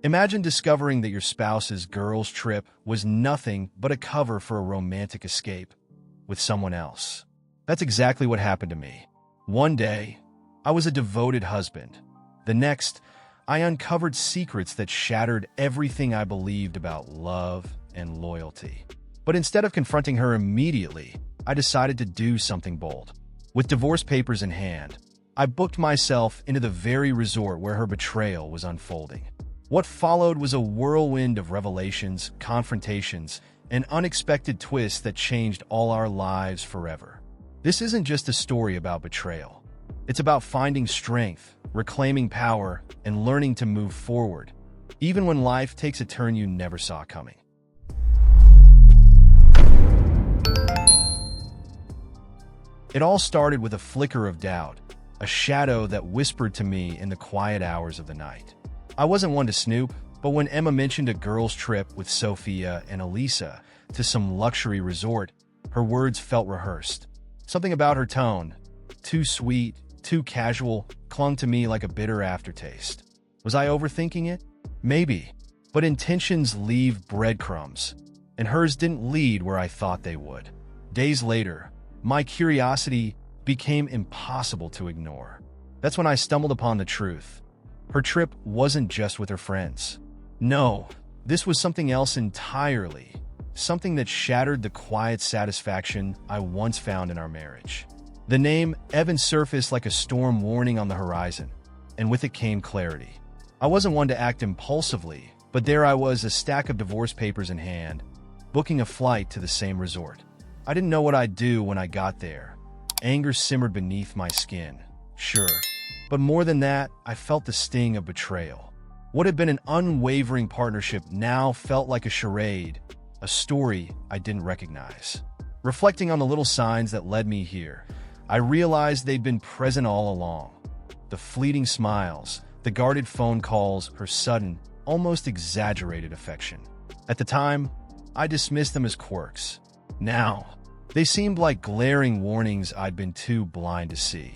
Imagine discovering that your spouse's girls' trip was nothing but a cover for a romantic escape with someone else. That's exactly what happened to me. One day, I was a devoted husband. The next, I uncovered secrets that shattered everything I believed about love and loyalty. But instead of confronting her immediately, I decided to do something bold. With divorce papers in hand, I booked myself into the very resort where her betrayal was unfolding. What followed was a whirlwind of revelations, confrontations, and unexpected twists that changed all our lives forever. This isn't just a story about betrayal. It's about finding strength, reclaiming power, and learning to move forward, even when life takes a turn you never saw coming. It all started with a flicker of doubt, a shadow that whispered to me in the quiet hours of the night. I wasn't one to snoop, but when Emma mentioned a girls' trip with Sophia and Elisa to some luxury resort, her words felt rehearsed. Something about her tone, too sweet, too casual, clung to me like a bitter aftertaste. Was I overthinking it? Maybe. But intentions leave breadcrumbs, and hers didn't lead where I thought they would. Days later, my curiosity became impossible to ignore. That's when I stumbled upon the truth. Her trip wasn't just with her friends. No, this was something else entirely. Something that shattered the quiet satisfaction I once found in our marriage. The name Evan surfaced like a storm warning on the horizon, and with it came clarity. I wasn't one to act impulsively, but there I was, a stack of divorce papers in hand, booking a flight to the same resort. I didn't know what I'd do when I got there. Anger simmered beneath my skin, sure. But more than that, I felt the sting of betrayal. What had been an unwavering partnership now felt like a charade, a story I didn't recognize. Reflecting on the little signs that led me here, I realized they'd been present all along. The fleeting smiles, the guarded phone calls, her sudden, almost exaggerated affection. At the time, I dismissed them as quirks. Now, they seemed like glaring warnings I'd been too blind to see.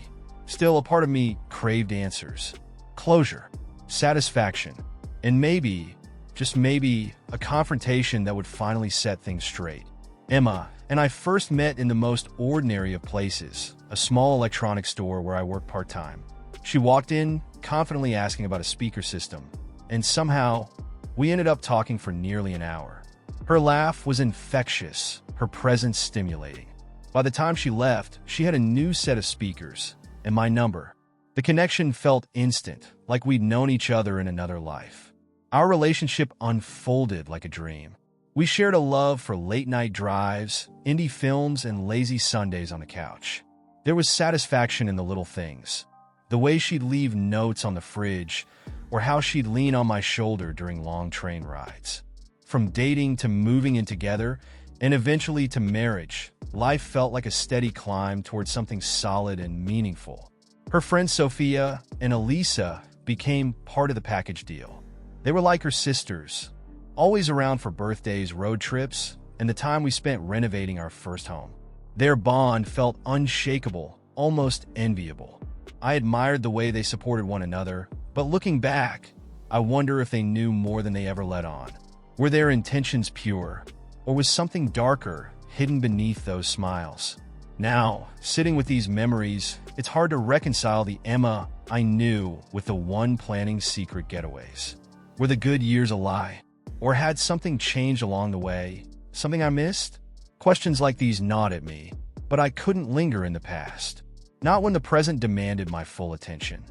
Still, a part of me craved answers, closure, satisfaction, and maybe, just maybe, a confrontation that would finally set things straight. Emma and I first met in the most ordinary of places, a small electronics store where I work part-time. She walked in, confidently asking about a speaker system, and somehow, we ended up talking for nearly an hour. Her laugh was infectious, her presence stimulating. By the time she left, she had a new set of speakers and my number. The connection felt instant, like we'd known each other in another life. Our relationship unfolded like a dream. We shared a love for late-night drives, indie films, and lazy Sundays on the couch. There was satisfaction in the little things. The way she'd leave notes on the fridge, or how she'd lean on my shoulder during long train rides. From dating to moving in together, and eventually to marriage, life felt like a steady climb towards something solid and meaningful. Her friends Sophia and Elisa became part of the package deal. They were like her sisters, always around for birthdays, road trips, and the time we spent renovating our first home. Their bond felt unshakable, almost enviable. I admired the way they supported one another, but looking back, I wonder if they knew more than they ever let on. Were their intentions pure, or was something darker hidden beneath those smiles? Now, sitting with these memories, it's hard to reconcile the Emma I knew with the one planning secret getaways. Were the good years a lie? Or had something changed along the way? Something I missed? Questions like these gnawed at me, but I couldn't linger in the past. Not when the present demanded my full attention.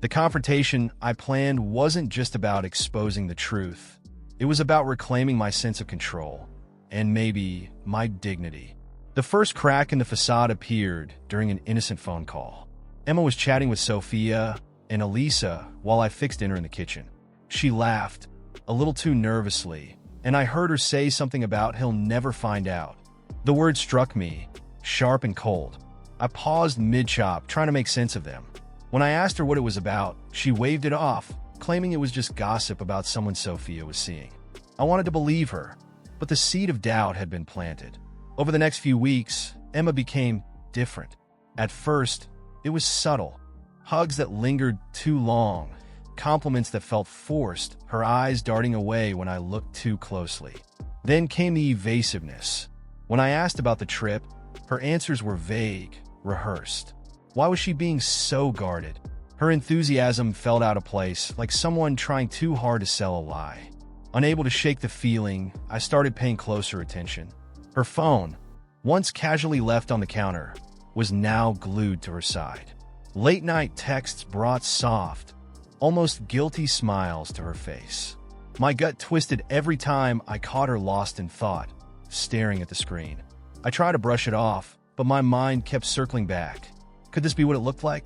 The confrontation I planned wasn't just about exposing the truth. It was about reclaiming my sense of control, and maybe my dignity. The first crack in the facade appeared during an innocent phone call. Emma was chatting with Sophia and Elisa while I fixed dinner in the kitchen. She laughed, a little too nervously, and I heard her say something about he'll never find out. The word struck me, sharp and cold. I paused mid-chop, trying to make sense of them. When I asked her what it was about, she waved it off, claiming it was just gossip about someone Sophia was seeing. I wanted to believe her, but the seed of doubt had been planted. Over the next few weeks, Emma became different. At first, it was subtle. Hugs that lingered too long, compliments that felt forced, her eyes darting away when I looked too closely. Then came the evasiveness. When I asked about the trip, her answers were vague, rehearsed. Why was she being so guarded? Her enthusiasm felt out of place, like someone trying too hard to sell a lie. Unable to shake the feeling, I started paying closer attention. Her phone, once casually left on the counter, was now glued to her side. Late-night texts brought soft, almost guilty smiles to her face. My gut twisted every time I caught her lost in thought, staring at the screen. I tried to brush it off, but my mind kept circling back. Could this be what it looked like?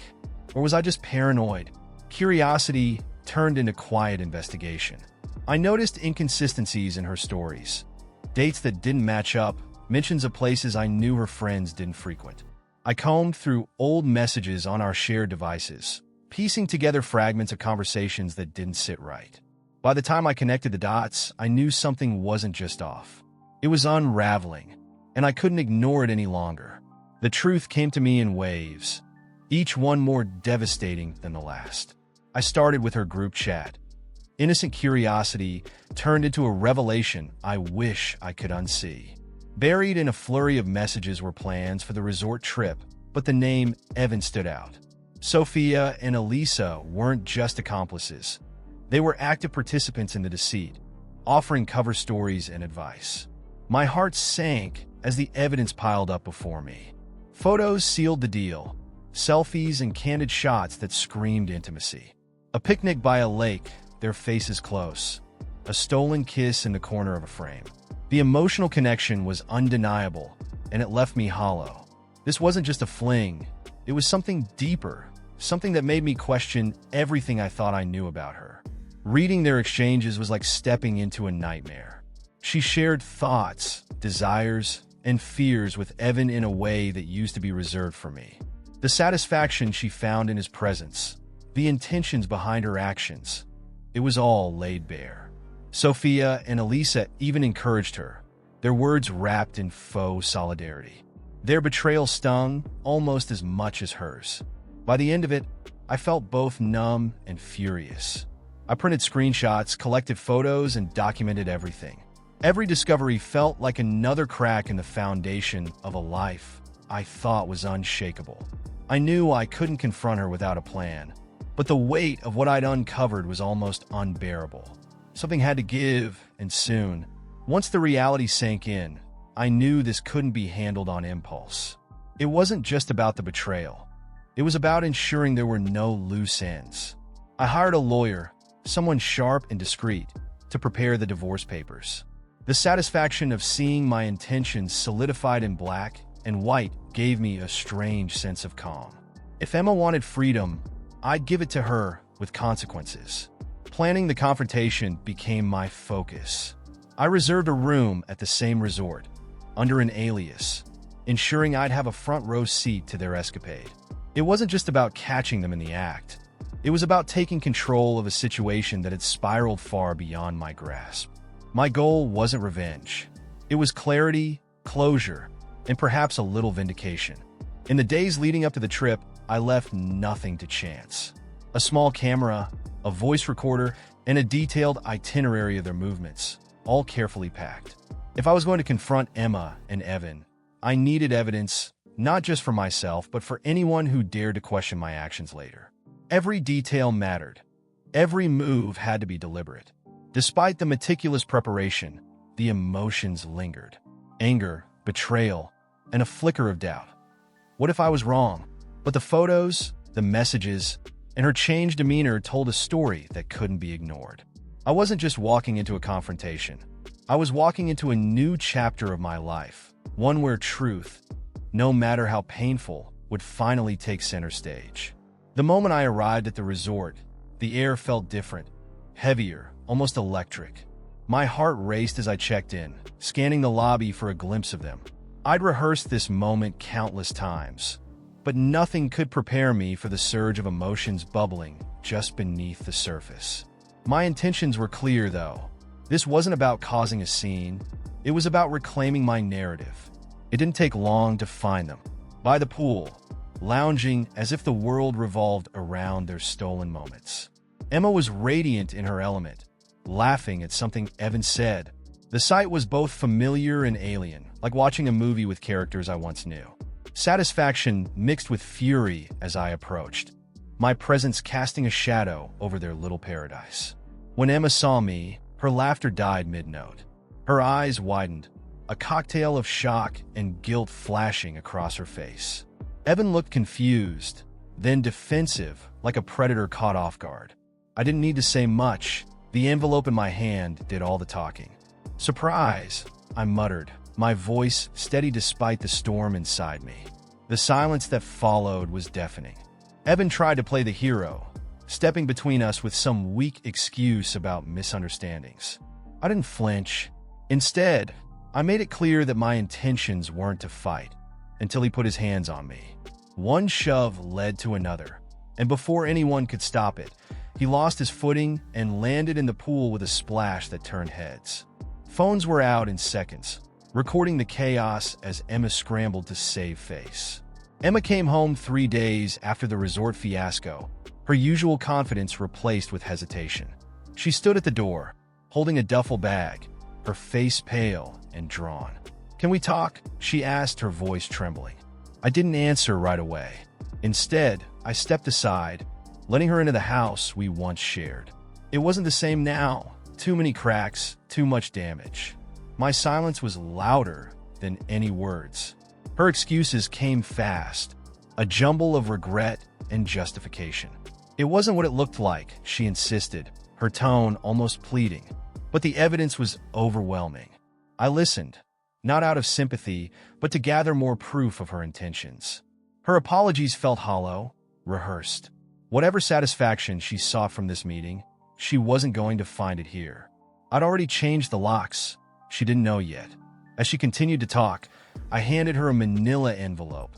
Or was I just paranoid? Curiosity turned into quiet investigation. I noticed inconsistencies in her stories. Dates that didn't match up, mentions of places I knew her friends didn't frequent. I combed through old messages on our shared devices, piecing together fragments of conversations that didn't sit right. By the time I connected the dots, I knew something wasn't just off. It was unraveling, and I couldn't ignore it any longer. The truth came to me in waves, each one more devastating than the last. I started with her group chat. Innocent curiosity turned into a revelation I wish I could unsee. Buried in a flurry of messages were plans for the resort trip, but the name Evan stood out. Sophia and Elisa weren't just accomplices. They were active participants in the deceit, offering cover stories and advice. My heart sank as the evidence piled up before me. Photos sealed the deal, selfies and candid shots that screamed intimacy. A picnic by a lake, their faces close. A stolen kiss in the corner of a frame. The emotional connection was undeniable, and it left me hollow. This wasn't just a fling. It was something deeper, something that made me question everything I thought I knew about her. Reading their exchanges was like stepping into a nightmare. She shared thoughts, desires, and fears with Evan in a way that used to be reserved for me. The satisfaction she found in his presence, the intentions behind her actions, it was all laid bare. Sophia and Elisa even encouraged her, their words wrapped in faux solidarity. Their betrayal stung almost as much as hers. By the end of it, I felt both numb and furious. I printed screenshots, collected photos, and documented everything. Every discovery felt like another crack in the foundation of a life I thought was unshakable. I knew I couldn't confront her without a plan, but the weight of what I'd uncovered was almost unbearable. Something had to give, and soon. Once the reality sank in, I knew this couldn't be handled on impulse. It wasn't just about the betrayal. It was about ensuring there were no loose ends. I hired a lawyer, someone sharp and discreet, to prepare the divorce papers. The satisfaction of seeing my intentions solidified in black and white gave me a strange sense of calm. If Emma wanted freedom, I'd give it to her with consequences. Planning the confrontation became my focus. I reserved a room at the same resort, under an alias, ensuring I'd have a front row seat to their escapade. It wasn't just about catching them in the act. It was about taking control of a situation that had spiraled far beyond my grasp. My goal wasn't revenge. It was clarity, closure, and perhaps a little vindication. In the days leading up to the trip, I left nothing to chance. A small camera, a voice recorder, and a detailed itinerary of their movements, all carefully packed. If I was going to confront Emma and Evan, I needed evidence, not just for myself, but for anyone who dared to question my actions later. Every detail mattered. Every move had to be deliberate. Despite the meticulous preparation, the emotions lingered. Anger, betrayal, and a flicker of doubt. What if I was wrong? But the photos, the messages, and her changed demeanor told a story that couldn't be ignored. I wasn't just walking into a confrontation. I was walking into a new chapter of my life, one where truth, no matter how painful, would finally take center stage. The moment I arrived at the resort, the air felt different, heavier, almost electric. My heart raced as I checked in, scanning the lobby for a glimpse of them. I'd rehearsed this moment countless times, but nothing could prepare me for the surge of emotions bubbling just beneath the surface. My intentions were clear, though. This wasn't about causing a scene. It was about reclaiming my narrative. It didn't take long to find them. By the pool, lounging as if the world revolved around their stolen moments. Emma was radiant in her element, laughing at something Evan said. The sight was both familiar and alien, like watching a movie with characters I once knew. Satisfaction mixed with fury as I approached, my presence casting a shadow over their little paradise. When Emma saw me, her laughter died mid-note. Her eyes widened, a cocktail of shock and guilt flashing across her face. Evan looked confused, then defensive, like a predator caught off guard. I didn't need to say much. The envelope in my hand did all the talking. "Surprise," I muttered, my voice steady despite the storm inside me. The silence that followed was deafening. Evan tried to play the hero, stepping between us with some weak excuse about misunderstandings. I didn't flinch. Instead, I made it clear that my intentions weren't to fight, until he put his hands on me. One shove led to another, and before anyone could stop it, he lost his footing and landed in the pool with a splash that turned heads. Phones were out in seconds, recording the chaos as Emma scrambled to save face. Emma came home 3 days after the resort fiasco, her usual confidence replaced with hesitation. She stood at the door, holding a duffel bag, her face pale and drawn. "Can we talk?" she asked, her voice trembling. I didn't answer right away. Instead, I stepped aside, letting her into the house we once shared. It wasn't the same now. Too many cracks, too much damage. My silence was louder than any words. Her excuses came fast, a jumble of regret and justification. It wasn't what it looked like, she insisted, her tone almost pleading. But the evidence was overwhelming. I listened, not out of sympathy, but to gather more proof of her intentions. Her apologies felt hollow, rehearsed. Whatever satisfaction she sought from this meeting, she wasn't going to find it here. I'd already changed the locks. She didn't know yet. As she continued to talk, I handed her a manila envelope,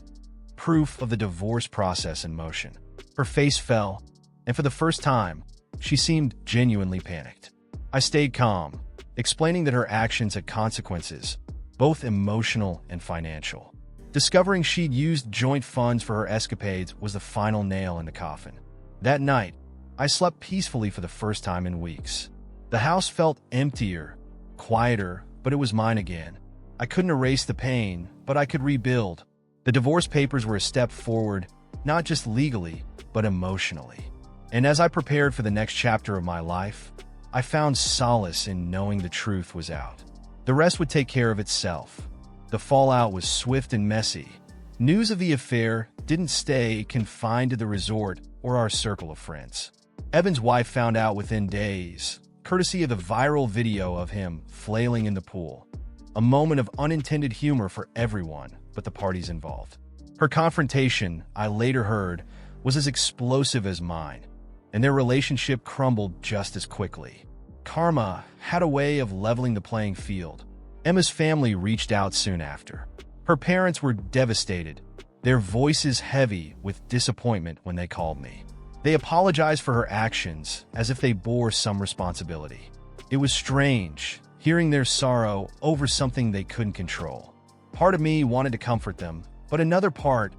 proof of the divorce process in motion. Her face fell, and for the first time, she seemed genuinely panicked. I stayed calm, explaining that her actions had consequences, both emotional and financial. Discovering she'd used joint funds for her escapades was the final nail in the coffin. That night, I slept peacefully for the first time in weeks. The house felt emptier, quieter, but it was mine again. I couldn't erase the pain, but I could rebuild. The divorce papers were a step forward, not just legally, but emotionally. And as I prepared for the next chapter of my life, I found solace in knowing the truth was out. The rest would take care of itself. The fallout was swift and messy. News of the affair didn't stay confined to the resort or our circle of friends. Evan's wife found out within days, courtesy of the viral video of him flailing in the pool. A moment of unintended humor for everyone but the parties involved. Her confrontation, I later heard, was as explosive as mine, and their relationship crumbled just as quickly. Karma had a way of leveling the playing field. Emma's family reached out soon after. Her parents were devastated, their voices heavy with disappointment when they called me. They apologized for her actions as if they bore some responsibility. It was strange, hearing their sorrow over something they couldn't control. Part of me wanted to comfort them, but another part,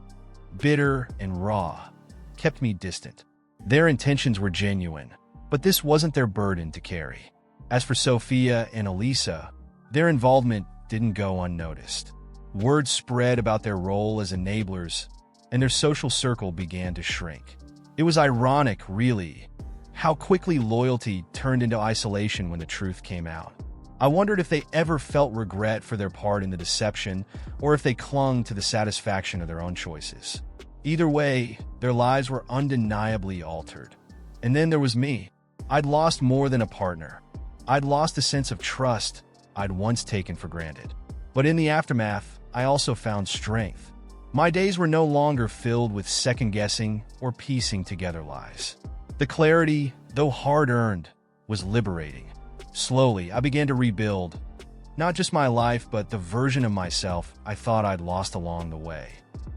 bitter and raw, kept me distant. Their intentions were genuine, but this wasn't their burden to carry. As for Sophia and Elisa, their involvement didn't go unnoticed. Word spread about their role as enablers, and their social circle began to shrink. It was ironic, really, how quickly loyalty turned into isolation when the truth came out. I wondered if they ever felt regret for their part in the deception, or if they clung to the satisfaction of their own choices. Either way, their lives were undeniably altered. And then there was me. I'd lost more than a partner. I'd lost a sense of trust I'd once taken for granted. But in the aftermath, I also found strength. My days were no longer filled with second-guessing or piecing together lies. The clarity, though hard-earned, was liberating. Slowly, I began to rebuild, not just my life, but the version of myself I thought I'd lost along the way.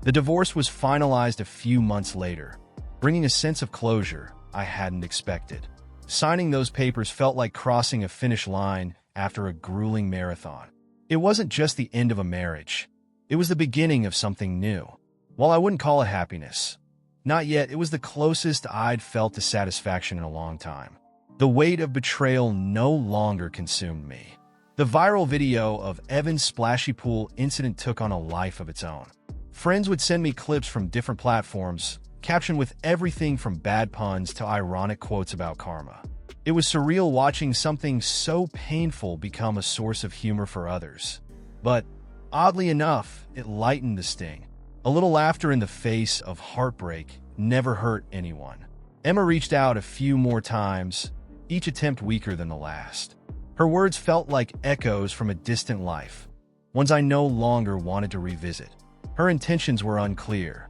The divorce was finalized a few months later, bringing a sense of closure I hadn't expected. Signing those papers felt like crossing a finish line after a grueling marathon. It wasn't just the end of a marriage. It was the beginning of something new. While I wouldn't call it happiness, Not yet. It was the closest I'd felt to satisfaction in a long time. The weight of betrayal no longer consumed me. The viral video of Evan's splashy pool incident took on a life of its own. Friends would send me clips from different platforms, captioned with everything from bad puns to ironic quotes about karma. It was surreal watching something so painful become a source of humor for others. But, oddly enough, it lightened the sting. A little laughter in the face of heartbreak never hurt anyone. Emma reached out a few more times, each attempt weaker than the last. Her words felt like echoes from a distant life, ones I no longer wanted to revisit. Her intentions were unclear.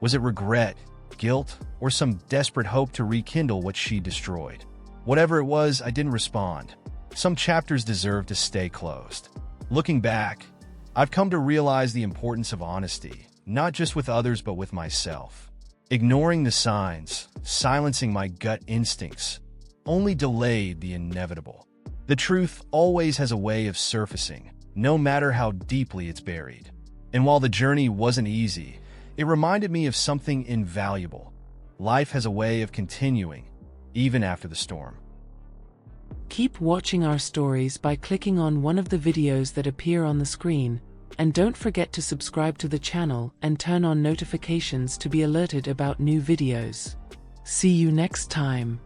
Was it regret, guilt, or some desperate hope to rekindle what she destroyed? Whatever it was, I didn't respond. Some chapters deserve to stay closed. Looking back, I've come to realize the importance of honesty, not just with others but with myself. Ignoring the signs, silencing my gut instincts, only delayed the inevitable. The truth always has a way of surfacing, no matter how deeply it's buried. And while the journey wasn't easy, it reminded me of something invaluable. Life has a way of continuing, even after the storm. Keep watching our stories by clicking on one of the videos that appear on the screen, and don't forget to subscribe to the channel and turn on notifications to be alerted about new videos. See you next time.